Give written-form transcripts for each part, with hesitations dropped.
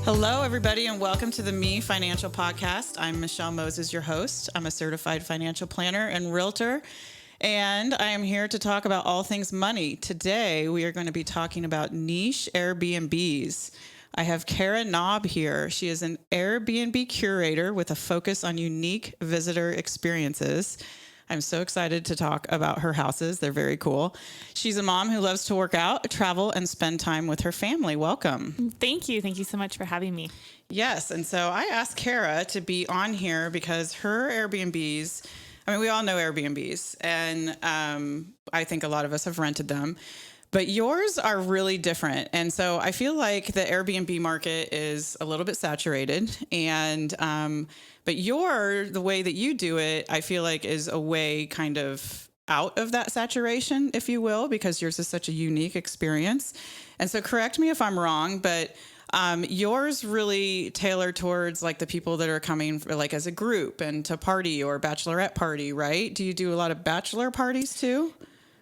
Hello, everybody, and welcome to the Me Financial Podcast. I'm Michelle Moses, your host. I'm a certified financial planner and realtor, and I am here to talk about all things money. Today, we are going to be talking about niche Airbnbs. I have Knaub here. She is an Airbnb curator with a focus on unique visitor experiences. I'm so excited to talk about her houses. They're very cool. She's a mom who loves to work out, travel, and spend time with her family. Welcome. Thank you. Thank you so much for having me. Yes. And so I asked Kara to be on here because her Airbnbs, I mean, we all know Airbnbs, and I think a lot of us have rented them. But yours are really different. And so I feel like the Airbnb market is a little bit saturated. And but the way that you do it, I feel like is a way kind of out of that saturation, if you will, because yours is such a unique experience. And so correct me if I'm wrong, but yours really tailored towards like the people that are coming for, like as a group and to party or bachelorette party, right? Do you do a lot of bachelor parties too?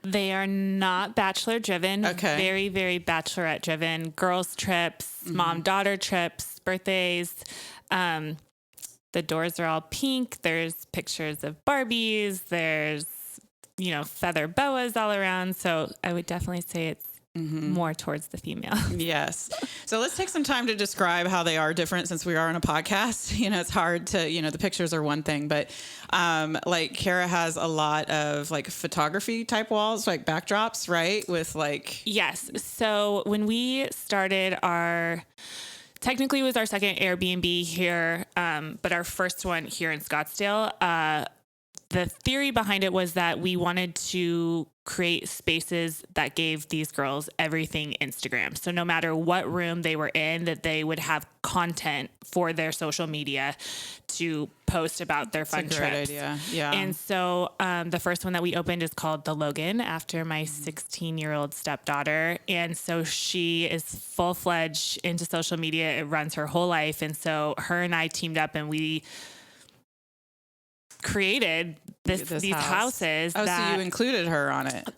They are not bachelor driven. Okay. Very, very bachelorette driven. Girls trips, mom-daughter trips, birthdays. The doors are all pink. There's pictures of Barbies. There's, feather boas all around. So I would definitely say it's more towards the female. Yes. So let's take some time to describe how they are different since we are on a podcast. It's hard to, the pictures are one thing, but like Kara has a lot of like photography type walls, like backdrops, right? With like... Yes. So when we started technically it was our second Airbnb here, but our first one here in Scottsdale, the theory behind it was that we wanted to create spaces that gave these girls everything Instagram. So no matter what room they were in, that they would have content for their social media to post about their fun trips. That's a great idea. Yeah. And so the first one that we opened is called The Logan, after my 16-year-old stepdaughter. And so she is full-fledged into social media. It runs her whole life. And so her and I teamed up and we created these houses. Oh, so you included her on it.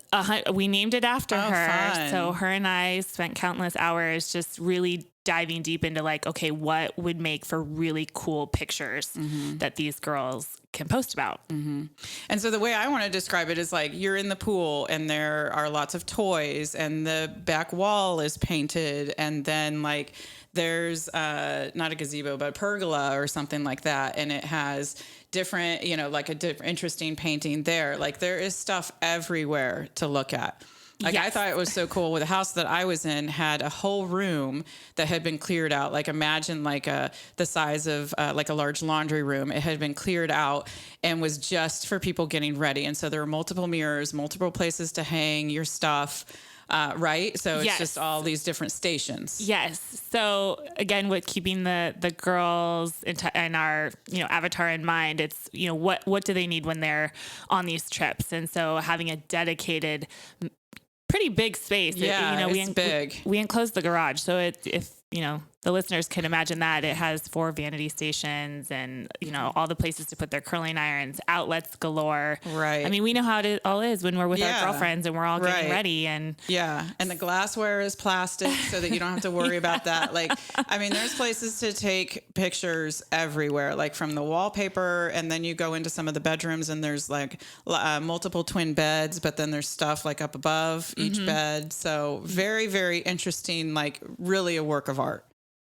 We named it after her. Fun. So her and I spent countless hours just really diving deep into like, okay, what would make for really cool pictures that these girls can post about. And so the way I want to describe it is like you're in the pool and there are lots of toys and the back wall is painted, and then like there's not a gazebo, but a pergola or something like that. And it has different, like a different interesting painting there. Like there is stuff everywhere to look at. Like, yes. I thought it was so cool. With the house that I was in had a whole room that had been cleared out. Like imagine like the size of like a large laundry room. It had been cleared out and was just for people getting ready. And so there were multiple mirrors, multiple places to hang your stuff. Right? So it's just all these different stations. Yes. So again, with keeping the girls and our, avatar in mind, it's, what do they need when they're on these trips? And so having a dedicated, pretty big space. Yeah, it's big. We enclosed the garage. So if the listeners can imagine that, it has 4 vanity stations and, all the places to put their curling irons, outlets galore. Right. I mean, we know how it all is when we're with our girlfriends and we're all getting ready. And and the glassware is plastic so that you don't have to worry about that. Like, I mean, there's places to take pictures everywhere, like from the wallpaper, and then you go into some of the bedrooms and there's like multiple twin beds, but then there's stuff like up above each bed. So very, very interesting, like really a work of art.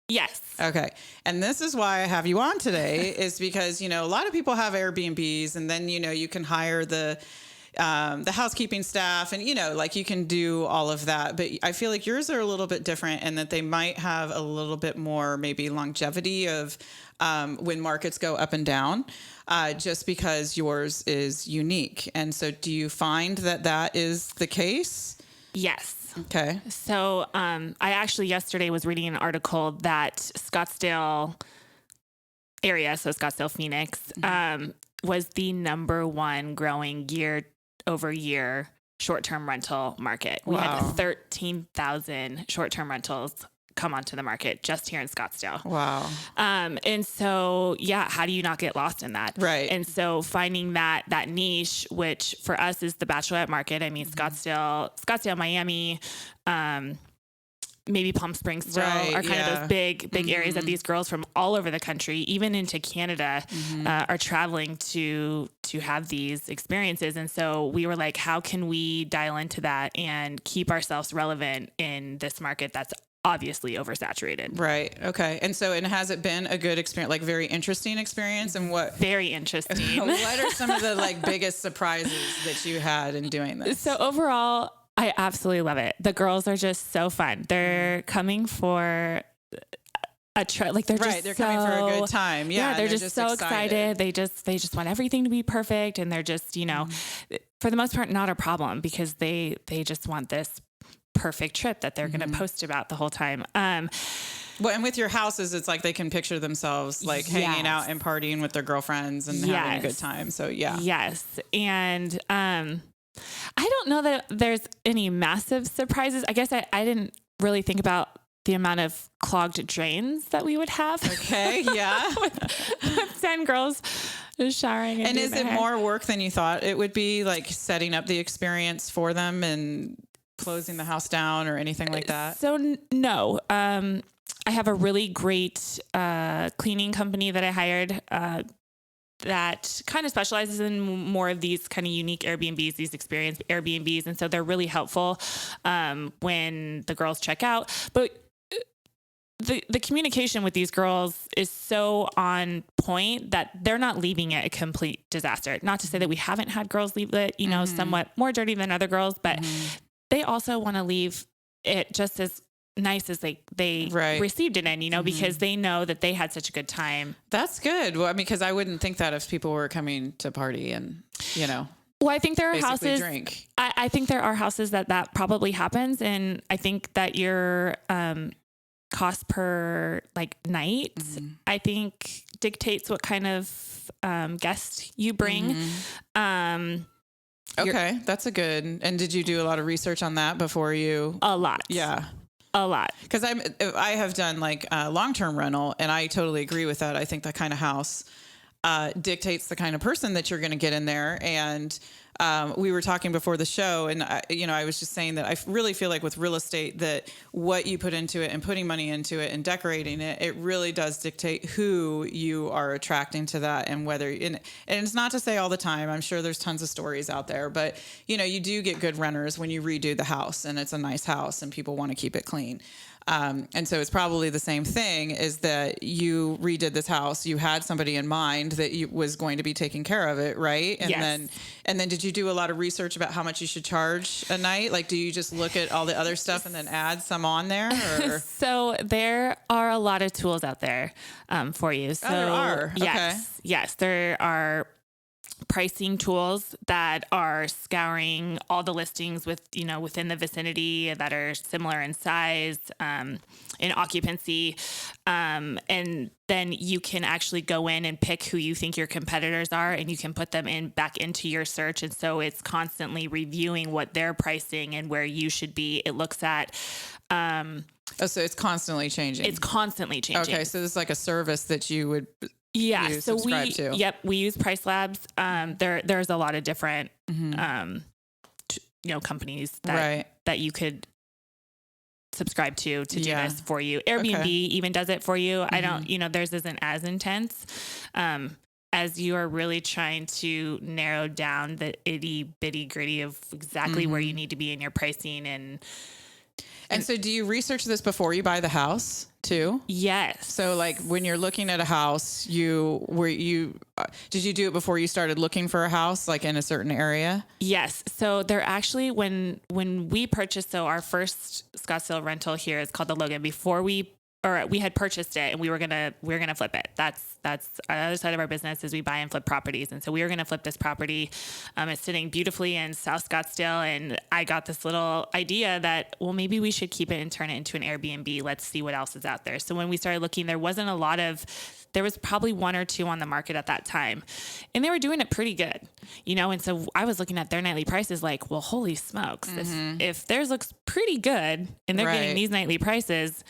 Yes. Okay. And this is why I have you on today is because, a lot of people have Airbnbs and then, you can hire the housekeeping staff and, like you can do all of that. But I feel like yours are a little bit different and that they might have a little bit more maybe longevity of when markets go up and down, just because yours is unique. And so do you find that is the case? Yes. Okay. So I actually yesterday was reading an article that Scottsdale area, so Scottsdale, Phoenix, was the number 1 growing year over year short-term rental market. We had 13,000 short-term rentals come onto the market just here in Scottsdale. Wow. And so, yeah, how do you not get lost in that? Right. And so finding that niche, which for us is the Bachelorette market. I mean, Scottsdale, Miami, maybe Palm Springs still are kind of those big areas that these girls from all over the country, even into Canada, are traveling to have these experiences. And so we were like, how can we dial into that and keep ourselves relevant in this market that's obviously oversaturated? Right. Okay. And so, and has it been a good experience, like very interesting experience? And what? Very interesting. What are some of the like biggest surprises that you had in doing this? So overall, I absolutely love it. The girls are just so fun. They're coming for a trip. Like they're coming for a good time. Yeah. They're just so excited. They just want everything to be perfect. And they're just, for the most part, not a problem because they just want this perfect trip that they're going to post about the whole time. Well, and with your houses, it's like they can picture themselves like hanging out and partying with their girlfriends and having a good time. So yeah. Yes. And, I don't know that there's any massive surprises. I guess I didn't really think about the amount of clogged drains that we would have. Okay. Yeah. with 10 girls just showering. And is it more work than you thought it would be, like setting up the experience for them and closing the house down or anything like that? So no, I have a really great cleaning company that I hired that kind of specializes in more of these kind of unique Airbnbs, these experience Airbnbs. And so they're really helpful when the girls check out. But the communication with these girls is so on point that they're not leaving it a complete disaster. Not to say that we haven't had girls leave it, somewhat more dirty than other girls, but they also want to leave it just as nice as they received it in, because they know that they had such a good time. That's good. Well, I mean, because I wouldn't think that if people were coming to party and, Well, I think there are houses. Drink. I think there are houses that probably happens, and I think that your cost per like night, I think dictates what kind of guest you bring. Okay, that's a good. And did you do a lot of research on that before you? A lot. Yeah. A lot. Because I have done like long-term rental, and I totally agree with that. I think that kind of house dictates the kind of person that you're going to get in there. And we were talking before the show, and I was just saying that I really feel like with real estate that what you put into it and putting money into it and decorating it, it really does dictate who you are attracting to that, and whether. And it's not to say all the time. I'm sure there's tons of stories out there, but you do get good renters when you redo the house and it's a nice house and people want to keep it clean. And so it's probably the same thing, is that you redid this house. You had somebody in mind that was going to be taking care of it. Right. And yes. then did you do a lot of research about how much you should charge a night? Like, do you just look at all the other stuff and then add some on there? Or? So there are a lot of tools out there, for you. So there are. Yes, okay. Yes, there are pricing tools that are scouring all the listings within the vicinity that are similar in size, in occupancy. And then you can actually go in and pick who you think your competitors are, and you can put them back into your search. And so it's constantly reviewing what they're pricing and where you should be. It looks at, so it's constantly changing. It's constantly changing. Okay. So this is like a service that you would. Yeah. So we use Price Labs. There's a lot of different, companies that you could subscribe to do this for you. Airbnb even does it for you. I don't, theirs isn't as intense, as you are really trying to narrow down the itty bitty gritty of exactly where you need to be in your pricing. And so do you research this before you buy the house too? Yes. So like when you're looking at a house, did you do it before you started looking for a house, like in a certain area? Yes. So they're actually, when we purchased, so our first Scottsdale rental here is called the Logan. Before we had purchased it and we were going to flip it. That's our other side of our business, is we buy and flip properties. And so we were going to flip this property. It's sitting beautifully in South Scottsdale. And I got this little idea that, well, maybe we should keep it and turn it into an Airbnb. Let's see what else is out there. So when we started looking, there was probably one or two on the market at that time, and they were doing it pretty good, And so I was looking at their nightly prices like, well, holy smokes, if theirs looks pretty good and they're getting these nightly prices,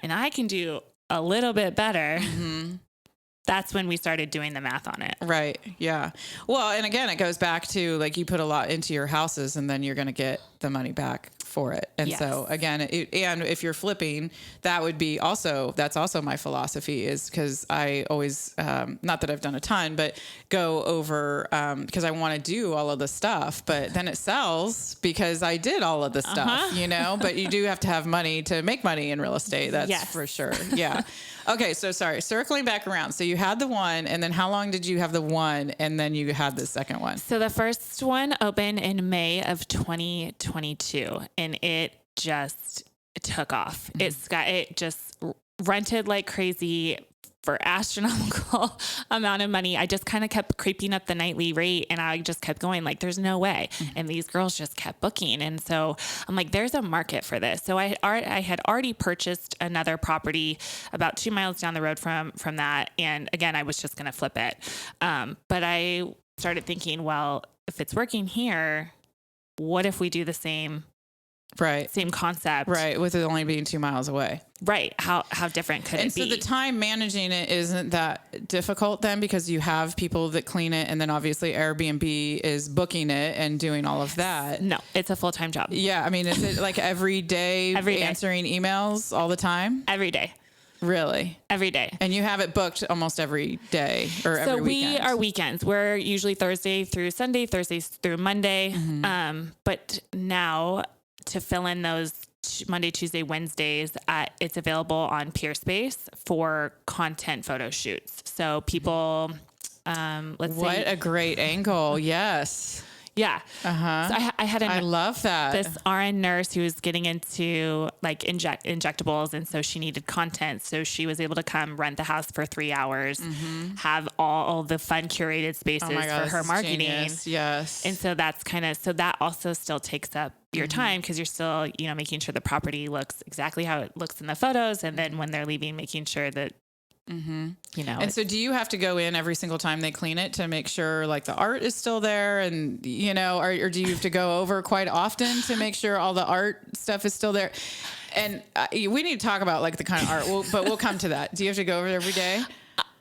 and I can do a little bit better. That's when we started doing the math on it. Right. Yeah. Well, and again, it goes back to like, you put a lot into your houses and then you're going to get the money back for it. And so again, and if you're flipping, that's also my philosophy, is because I always, not that I've done a ton, but go over, because I want to do all of the stuff, but then it sells because I did all of the stuff, but you do have to have money to make money in real estate. That's for sure. Yeah. Okay. So sorry, circling back around. So you had the one, and then how long did you have the one? And then you had the second one. So the first one opened in May of 2022, and it just took off. It just rented like crazy for astronomical amount of money. I just kind of kept creeping up the nightly rate, and I just kept going like, there's no way. And these girls just kept booking. And so I'm like, there's a market for this. So I had already purchased another property about 2 miles down the road from that. And again, I was just going to flip it. But I started thinking, well, if it's working here, what if we do the same concept? Right. With it only being 2 miles away. Right. How different could it be? And so the time managing it isn't that difficult then, because you have people that clean it, and then obviously Airbnb is booking it and doing all of that. No, it's a full-time job. Yeah. I mean, is it like every day answering emails all the time? Every day. Really? Every day. And you have it booked almost every day or every weekend? So we are weekends. We're usually Thursday through Sunday, Thursdays through Monday. But now to fill in those Monday, Tuesday, Wednesdays, it's available on Peerspace for content photo shoots. So people, what a great angle. Yes. Yeah. So I love that. This RN nurse who was getting into like injectables. And so she needed content. So she was able to come rent the house for 3 hours, have all the fun curated spaces for her marketing. Genius. Yes. And so that's so that also still takes up your time, because you're still, making sure the property looks exactly how it looks in the photos. And then when they're leaving, making sure that, And so do you have to go in every single time they clean it to make sure like the art is still there, and, or do you have to go over quite often to make sure all the art stuff is still there? And we need to talk about like the kind of art, but we'll come to that. Do you have to go over there every day?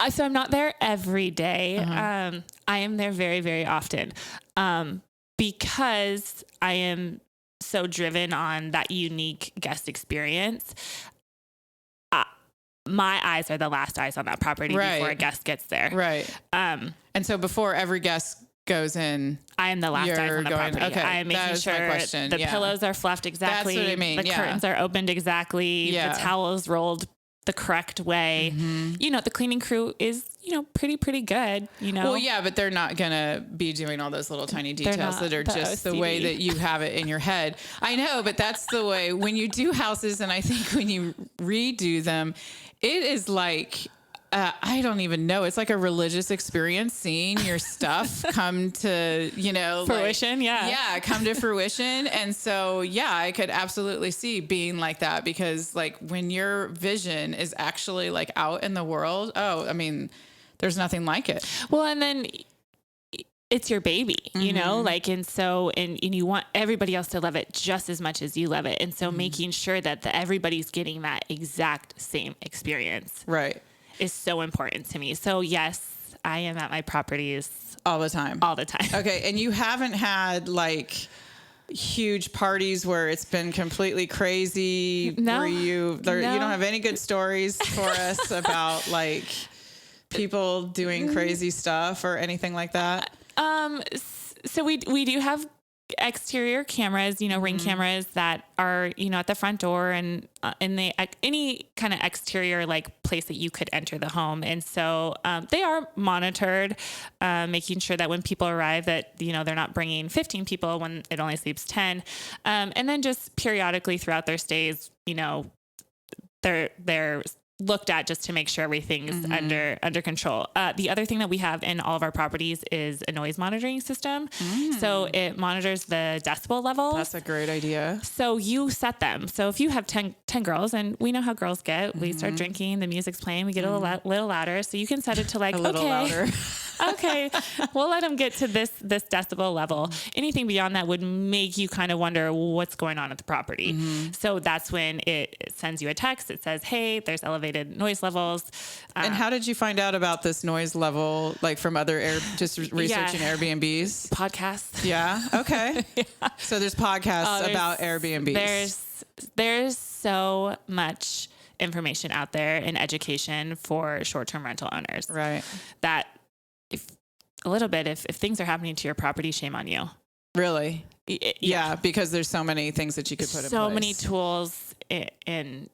So I'm not there every day. I am there very, very often, because I am so driven on that unique guest experience. My eyes are the last eyes on that property before a guest gets there. Right. And so before every guest goes in, I am the last eyes on the property. Okay, I am making sure the pillows are fluffed exactly. That's what I mean. The curtains are opened exactly. The towels rolled the correct way. The cleaning crew is, pretty good, Well, yeah, but they're not going to be doing all those little tiny details that are just the way that you have it in your head. I know, but that's the way when you do houses. And I think when you redo them, it is like, I don't even know. It's like a religious experience seeing your stuff come to, fruition. Come to fruition. And so, I could absolutely see being like that, because like when your vision is actually like out in the world, there's nothing like it. Well, and then it's your baby, and you want everybody else to love it just as much as you love it. And so making sure that everybody's getting that exact same experience. Right. Is so important to me. So yes, I am at my properties all the time. Okay. And you haven't had like huge parties where it's been completely crazy? No. You don't have any good stories for us about like people doing crazy stuff or anything like that? So we do have exterior cameras, ring cameras that are, at the front door and in any kind of exterior like place that you could enter the home. And so they are monitored, making sure that when people arrive that, they're not bringing 15 people when it only sleeps 10. And then just periodically throughout their stays, they're looked at just to make sure everything's under control. The other thing that we have in all of our properties is a noise monitoring system. So it monitors the decibel levels. That's a great idea. So you set them. So if you have 10 girls, and we know how girls get, we start drinking, the music's playing, we get a little louder. So you can set it to like, louder. Okay, we'll let them get to this decibel level. Anything beyond that would make you kind of wonder what's going on at the property. So that's when it sends you a text. It says, hey, there's elevated noise levels. And how did you find out about this noise level, like from other just researching Airbnbs? Podcasts. Yeah. Okay. So there's podcasts about Airbnbs. There's so much information out there in education for short-term rental owners. Right. That if things are happening to your property, shame on you. Really? Yeah, because there's so many things that you could put in place. So many tools and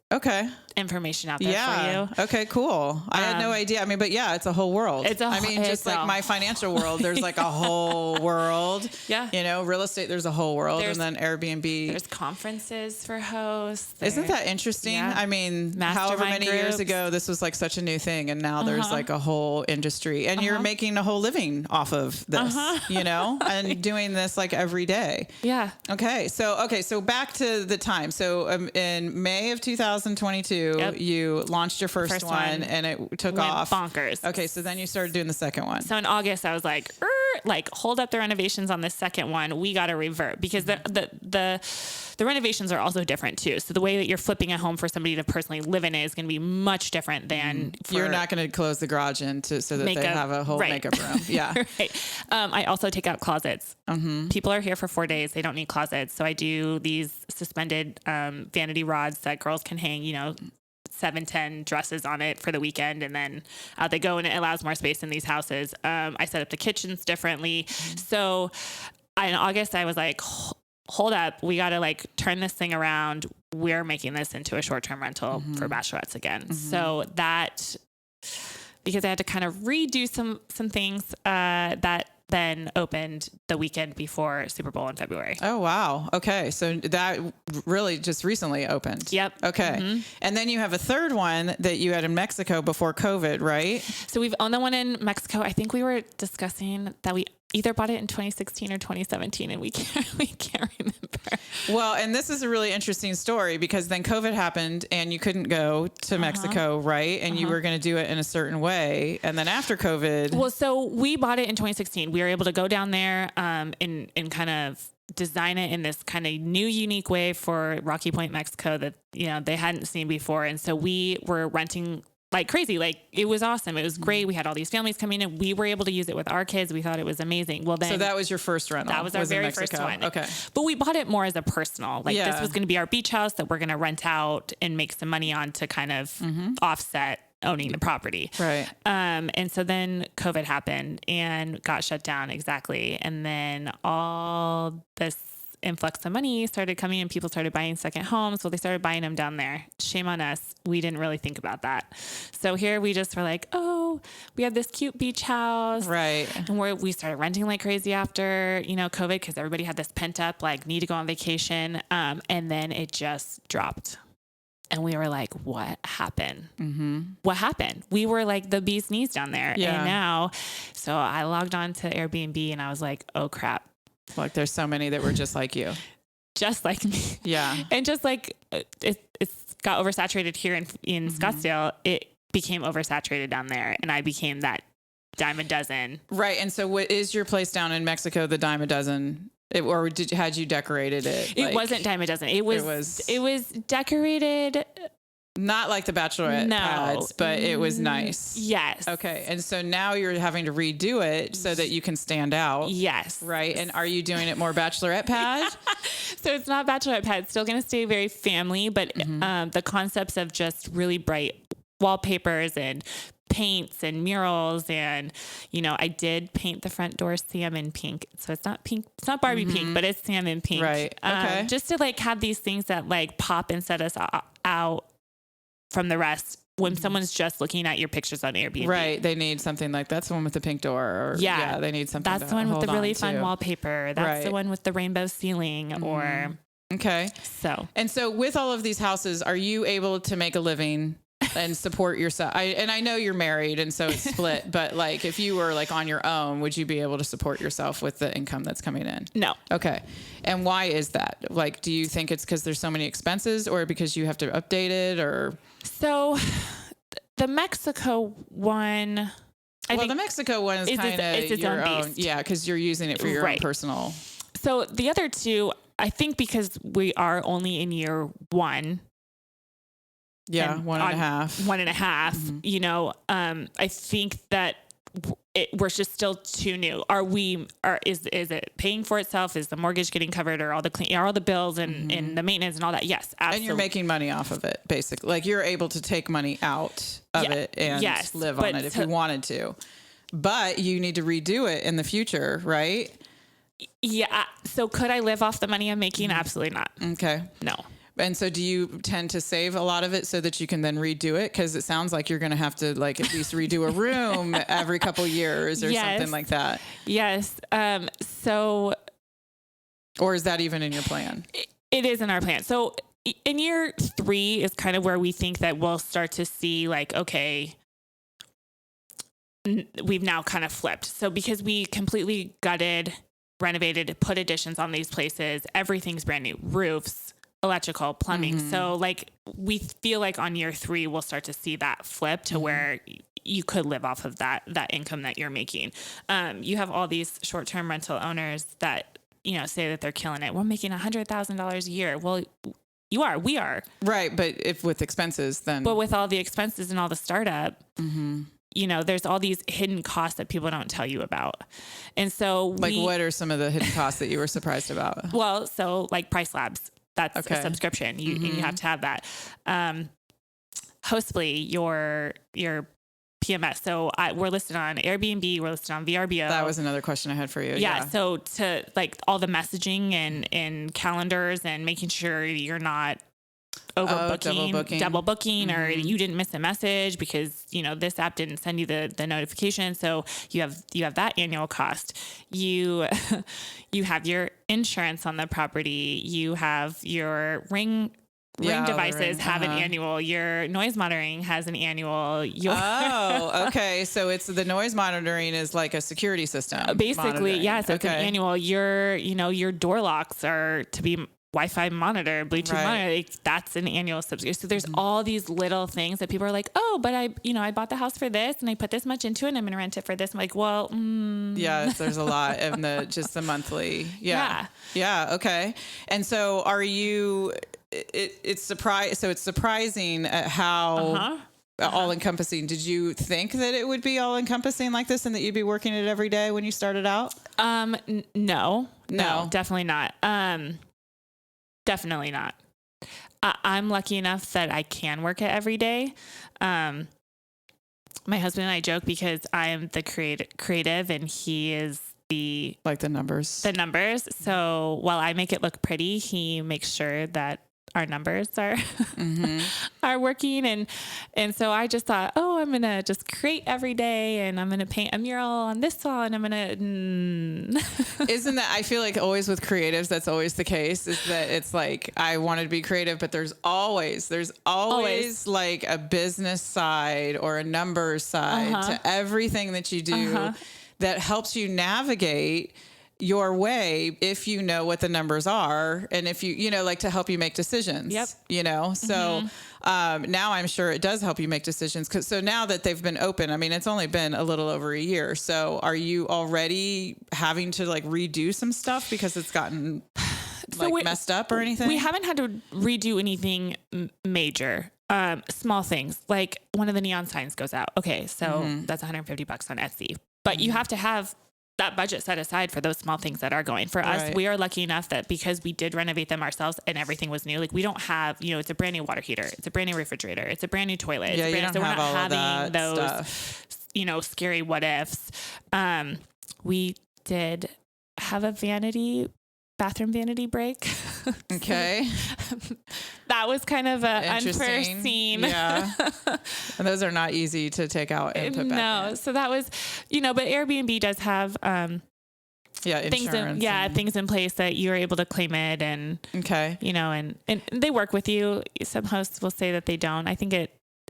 information out there for you. Okay, cool. I had no idea. I mean, but yeah, it's a whole world. Just like my financial world, there's like a whole world. Yeah. You know, real estate, there's a whole world. And then Airbnb. There's conferences for hosts. Isn't that interesting? Yeah. I mean, however many years ago, this was like such a new thing. And now there's like a whole industry. And you're making a whole living off of this, you know, and doing this like every day. Yeah. Okay. So back to the time. So in May of 2022, you launched your first one and it took off. Bonkers. Okay. So then you started doing the second one. So in August, I was like, hold up the renovations on the second one. We got to revert because the renovations are also different too. So the way that you're flipping a home for somebody to personally live in it is going to be much different than you're not going to close the garage in so that they have a whole makeup room. Yeah. Right. I also take out closets. People are here for 4 days. They don't need closets. So I do these suspended vanity rods that girls can hang, 7-10 dresses on it for the weekend, and then out they go, and it allows more space in these houses. I set up the kitchens differently. So in August, I was like, hold up, we got to like turn this thing around. We're making this into a short-term rental for bachelorettes again. So that, because I had to kind of redo some things that then opened the weekend before Super Bowl in February. Oh, wow. Okay. So that really just recently opened. Yep. Okay. And then you have a third one that you had in Mexico before COVID, right? So we've owned the one in Mexico. I think we were discussing that we either bought it in 2016 or 2017, and we can't remember. Well, and this is a really interesting story because then COVID happened and you couldn't go to Mexico, right? And you were going to do it in a certain way. And then after COVID. Well, so we bought it in 2016. We were able to go down there and kind of design it in this kind of new, unique way for Rocky Point, Mexico that, they hadn't seen before. And so we were renting like crazy. Like it was awesome. It was great. We had all these families coming in. We were able to use it with our kids. We thought it was amazing. Well, then so that was your first rental. That was our very first one. Okay. But we bought it more as a personal, like this was going to be our beach house that we're going to rent out and make some money on to kind of offset owning the property. Right. And so then COVID happened and got shut down. Exactly. And then all this influx of money started coming and people started buying second homes. Well, they started buying them down there. Shame on us. We didn't really think about that. So here we just were like, oh, we have this cute beach house. Right. And we started renting like crazy after, COVID, because everybody had this pent up, like need to go on vacation. And then it just dropped. And we were like, what happened? What happened? We were like the bee's knees down there. Yeah. And now, so I logged on to Airbnb and I was like, oh crap. Like there's so many that were just like you. Just like me. Yeah. And just like it's got oversaturated here in Scottsdale, it became oversaturated down there. And I became that dime a dozen. Right. And so what is your place down in Mexico, the dime a dozen? Had you decorated it? It wasn't dime a dozen. It was decorated. Not like the Bachelorette pads, but it was nice. Yes. Okay. And so now you're having to redo it so that you can stand out. Yes. Right. And are you doing it more Bachelorette pad? So it's not Bachelorette pad. It's still going to stay very family, but the concepts of just really bright wallpapers and paints and murals. And, I did paint the front door salmon pink. So it's not pink. It's not Barbie pink, but it's salmon pink. Right. Okay. Just to like have these things that like pop and set us out from the rest when someone's just looking at your pictures on Airbnb. Right. They need something like that's the one with the pink door. Or, yeah. They need something. That's the one with the really fun wallpaper. That's the one with the rainbow ceiling or. Okay. So with all of these houses, are you able to make a living and support yourself? I know you're married and so it's split, but like if you were like on your own, would you be able to support yourself with the income that's coming in? No. Okay. And why is that? Like, do you think it's because there's so many expenses or because you have to update it or? So the Mexico one, Well, the Mexico one is kind of your own. Beast. Yeah, because you're using it for your own personal. So the other two, I think because we are only in year one. Yeah, one and a half. Mm-hmm. You know, I think that we're just still too new. Is it paying for itself? Is the mortgage getting covered, or all the bills and the maintenance and all that? Yes, absolutely. And you're making money off of it, basically. Like you're able to take money out of it and live on it if you wanted to. But you need to redo it in the future, right? Yeah. So could I live off the money I'm making? Absolutely not. Okay. No. And so do you tend to save a lot of it so that you can then redo it? Because it sounds like you're going to have to like at least redo a room every couple years or something like that. Yes. Or is that even in your plan? It is in our plan. So in year 3 is kind of where we think that we'll start to see like, okay, we've now kind of flipped. So because we completely gutted, renovated, put additions on these places, everything's brand new, roofs, electrical, plumbing. So like we feel like on year 3 we'll start to see that flip to where you could live off of that income that you're making. You have all these short-term rental owners that, you know, say that they're killing it. We're making $100,000 a year. Well, we are. Right. But if with expenses, then. But with all the expenses and all the startup, you know, there's all these hidden costs that people don't tell you about. And so what are some of the hidden costs that you were surprised about? Well, so like Price Labs. That's a subscription. You have to have that. Hostly, your PMS. So we're listed on Airbnb. We're listed on VRBO. That was another question I had for you. Yeah. So to like all the messaging and calendars and making sure you're not overbooking, double booking, or you didn't miss a message because, you know, this app didn't send you the notification. So you have that annual cost. You have your insurance on the property. You have your ring devices have an annual. Your noise monitoring has an annual. Okay. So it's the noise monitoring is like a security system. Basically, yes. It's an annual. Your door locks are to be Wi-Fi monitor, Bluetooth monitor, that's an annual subscription. So there's all these little things that people are like, oh, but I bought the house for this and I put this much into it and I'm going to rent it for this. I'm like, well, yes, there's a lot of just the monthly. Yeah. Okay. And so are you, it's surprising at how all encompassing. Did you think that it would be all encompassing like this and that you'd be working it every day when you started out? No, definitely not. Definitely not. I'm lucky enough that I can work it every day. My husband and I joke because I am the creative and he is the numbers. So while I make it look pretty, he makes sure that our numbers are are working. And so I just thought, I'm going to just create every day and I'm going to paint a mural on this wall and I'm going to... Isn't that, I feel like always with creatives, that's always the case, is that it's like, I wanted to be creative, but there's always like a business side or a numbers side to everything that you do that helps you navigate your way if you know what the numbers are and if you like to help you make decisions. So now I'm sure it does help you make decisions so now that they've been open, I mean, it's only been a little over a year. So are you already having to like redo some stuff because it's gotten messed up or anything? We haven't had to redo anything major. Small things like one of the neon signs goes out. Okay. So that's $150 on Etsy, but you have to have that budget set aside for those small things that are going. For us, we are lucky enough that because we did renovate them ourselves and everything was new, like we don't have, it's a brand new water heater, it's a brand new refrigerator, it's a brand new toilet. Yeah, so we're not having those stuff. Scary what ifs. We did have a bathroom vanity break. Okay. That was kind of unforeseen. Yeah. And those are not easy to take out and put back in. So that was, but Airbnb does have, things in place that you're able to claim it and, and they work with you. Some hosts will say that they don't. I think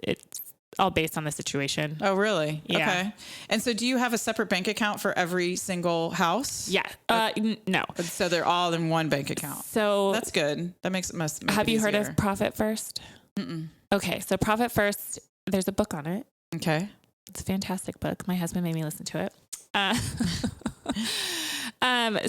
it's all based on the situation. Oh, really? Yeah. Okay. And so do you have a separate bank account for every single house? Yeah. No. So they're all in one bank account. So that's good. That makes it have you easier. Heard of Profit First? Mm-mm. Okay. So Profit First, there's a book on it. Okay. It's a fantastic book. My husband made me listen to it.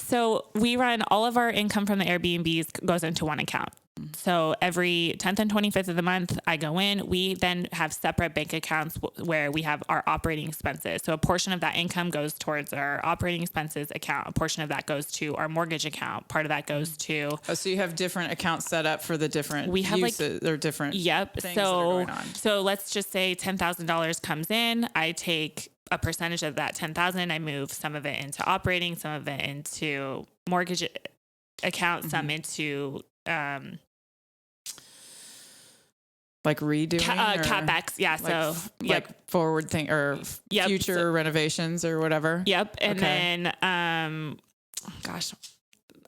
So we run all of our income from the Airbnbs goes into one account. So every 10th and 25th of the month, I go in. We then have separate bank accounts where we have our operating expenses. So a portion of that income goes towards our operating expenses account. A portion of that goes to our mortgage account. Part of that goes to... Oh, so you have different accounts set up for the different uses or different things that are going on. So let's just say $10,000 comes in. I take a percentage of that 10,000. I move some of it into operating, some of it into mortgage account, some into... like redoing CapEx. Yeah. Like, so like forward thing or future renovations or whatever. Yep. And then, gosh,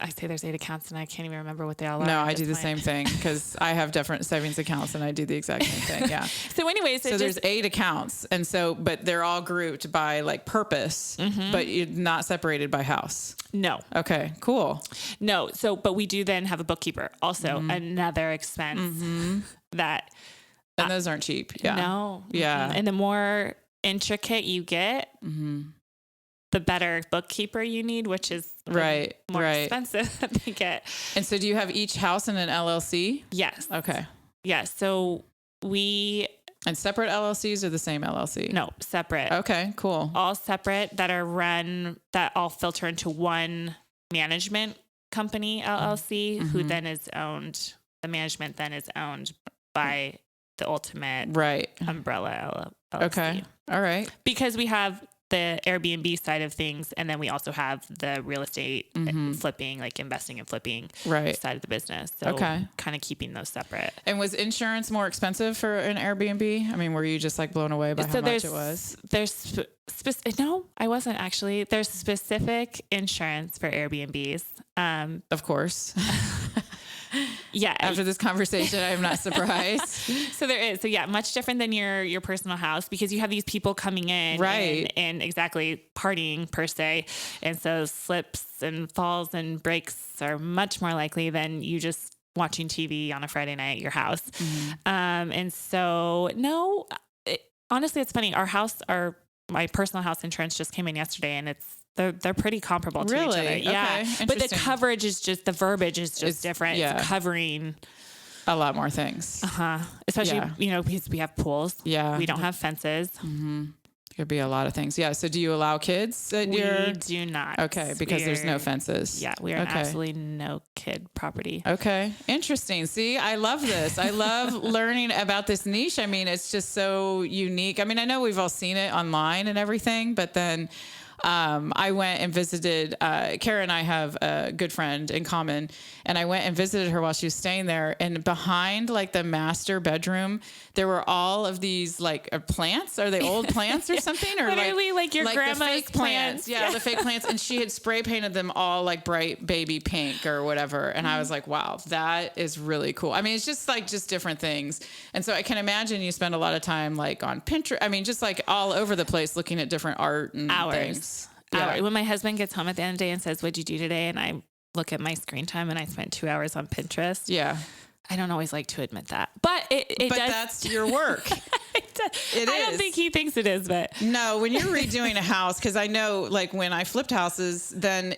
I say there's 8 accounts and I can't even remember what they all are. No, I do the same thing because I have different savings accounts and I do the exact same thing. Yeah. So anyways, so there's 8 accounts. And so, but they're all grouped by like purpose, but you're not separated by house. No. Okay, cool. No. So, but we do then have a bookkeeper, also another expense that. And those aren't cheap. Yeah. No. Yeah. And the more intricate you get, the better bookkeeper you need, which is more expensive that they get. And so do you have each house in an LLC? Yes. Okay. Yes. So and separate LLCs or the same LLC? No, separate. Okay, cool. All separate that are run, that all filter into one management company LLC, who then is owned, the management then is owned by the ultimate umbrella LLC. Okay. All right. Because we have the Airbnb side of things, and then we also have the real estate flipping, like investing and flipping side of the business. So kind of keeping those separate. And was insurance more expensive for an Airbnb? I mean, were you just like blown away by how much it was? No, I wasn't actually. There's specific insurance for Airbnbs. Of course. Yeah. After this conversation, I am not surprised. So there is. So yeah, much different than your personal house because you have these people coming in and exactly partying per se. And so slips and falls and breaks are much more likely than you just watching TV on a Friday night at your house. And so, no, honestly, it's funny. My personal house insurance just came in yesterday and they're pretty comparable to each other. Yeah. Okay. But the coverage is just, the verbiage is just different. Yeah. It's covering a lot more things. Especially, because we have pools. Yeah. We don't have fences. Could be a lot of things. Yeah. So do you allow kids? We do not. Okay. Because there's no fences. Yeah. We are absolutely no kid property. Okay. Interesting. See, I love this. I love learning about this niche. I mean, it's just so unique. I mean, I know we've all seen it online and everything, but then I went and visited, Kara and I have a good friend in common, and I went and visited her while she was staying there. And behind like the master bedroom, there were all of these like plants. Are they old plants or something? Or literally like your grandma's the fake plants. Yeah, the fake plants. And she had spray painted them all like bright baby pink or whatever. And I was like, wow, that is really cool. I mean, it's just different things. And so I can imagine you spend a lot of time like on Pinterest. I mean, just like all over the place looking at different art and things. Yeah. When my husband gets home at the end of the day and says, "What'd you do today?" and I look at my screen time and I spent 2 hours on Pinterest. Yeah. I don't always like to admit that, but it does. That's your work. I don't think he thinks it is, but no, when you're redoing a house, cause I know like when I flipped houses, then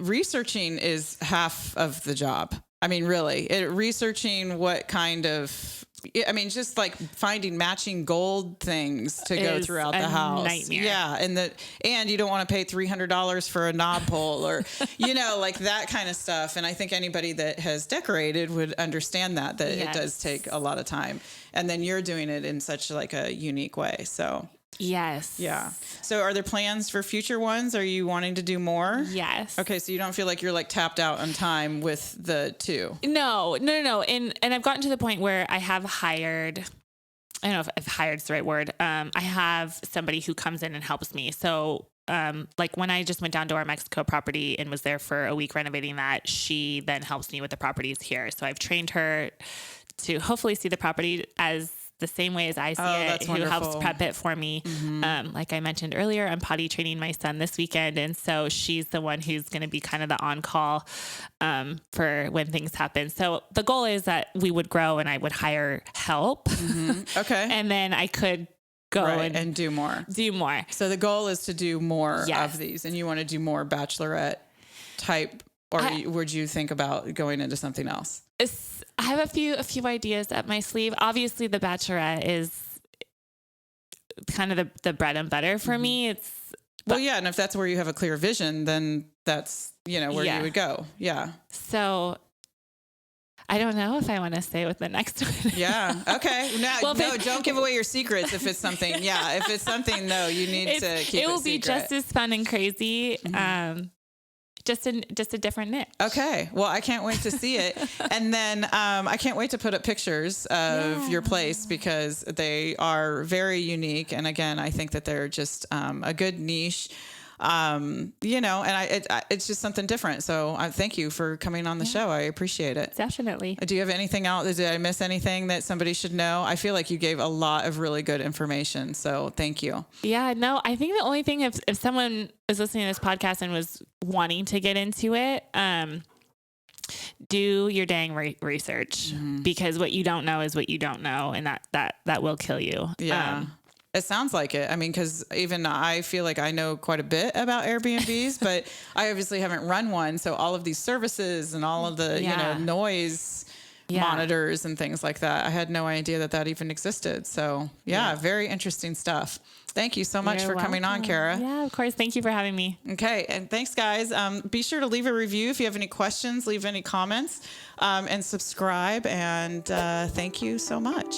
researching is half of the job. I mean, really researching what kind of, just like finding matching gold things to go throughout the house. Nightmare. Yeah. And you don't want to pay $300 for a knob pole or, like that kind of stuff. And I think anybody that has decorated would understand that it does take a lot of time. And then you're doing it in such like a unique way. So yes. Yeah. So are there plans for future ones? Are you wanting to do more? Yes. Okay. So you don't feel like you're like tapped out on time with the 2? No. And I've gotten to the point where I have hired, I don't know if hired's the right word. I have somebody who comes in and helps me. So like when I just went down to our Mexico property and was there for a week renovating that, she then helps me with the properties here. So I've trained her to hopefully see the property as the same way as I see it, who helps prep it for me. Like I mentioned earlier, I'm potty training my son this weekend. And so she's the one who's going to be kind of the on-call for when things happen. So the goal is that we would grow and I would hire help. Okay. And then I could go and do more. Do more. So the goal is to do more Yes. of these, and you want to do more Bachelorette type, or would you think about going into something else? I have a few ideas up my sleeve. Obviously, the Bachelorette is kind of the bread and butter for me. And if that's where you have a clear vision, then that's where you would go. Yeah. So I don't know if I want to stay with the next one. Yeah. Okay. No, don't give away your secrets if it's something. Yeah. If it's something, no, you need to keep it secret. It will be just as fun and crazy. Just a different niche. Okay. Well, I can't wait to see it. And then I can't wait to put up pictures of your place because they are very unique. And again, I think that they're just a good niche. And it's just something different. So thank you for coming on the show. I appreciate it. Definitely. Do you have anything else? Did I miss anything that somebody should know? I feel like you gave a lot of really good information. So thank you. Yeah, no, I think the only thing if someone is listening to this podcast and was wanting to get into it, do your dang research because what you don't know is what you don't know. And that will kill you. Yeah. It sounds like it. I mean, because even I feel like I know quite a bit about Airbnbs, but I obviously haven't run one. So all of these services and all of the noise monitors and things like that, I had no idea that even existed. So very interesting stuff. Thank you so much for coming on, Kara. Yeah, of course. Thank you for having me. Okay. And thanks, guys. Be sure to leave a review if you have any questions, leave any comments, and subscribe. And thank you so much.